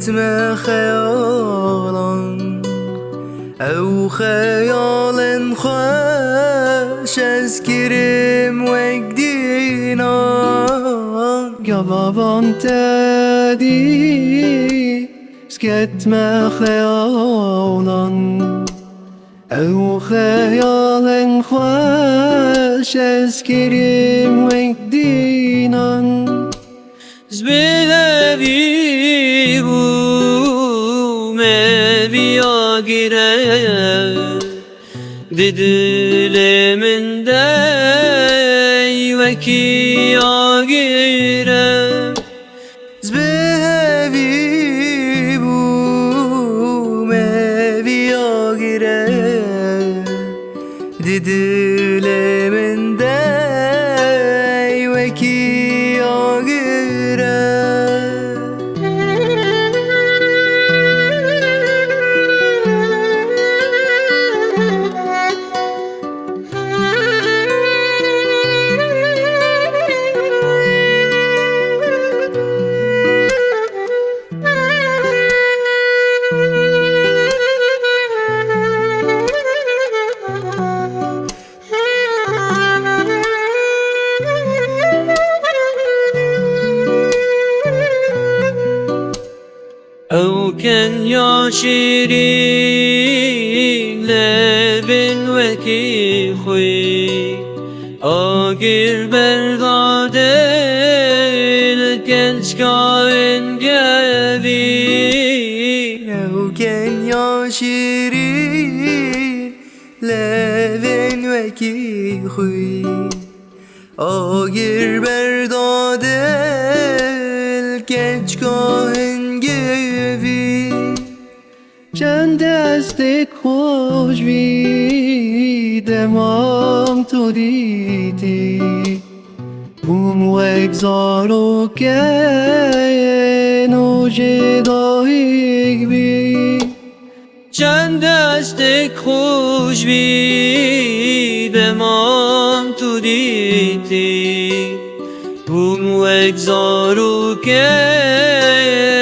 كتم خيالا او خيال خوش از كريم وجدينا جوابان تدي سكت ما خيالا او خيال خوش از كريم وجدينا زبيبي me biya gire diliminde ve ki ya gire زبهبي بو مبيا غيره diliminde ve ki ya gire أو كان يا شيرين لبن وكي خوي آگیر برداده الکنج کارن گوی لو كان يا شيرين لبن وكي خوي آگیر برداده الکنج کارن گوی چند دست خوش بیدمام تو دیدی بوم و اگزارو که نوچه داهیگ بی چند دست خوش بیدمام تو دیدی بوم و اگزارو که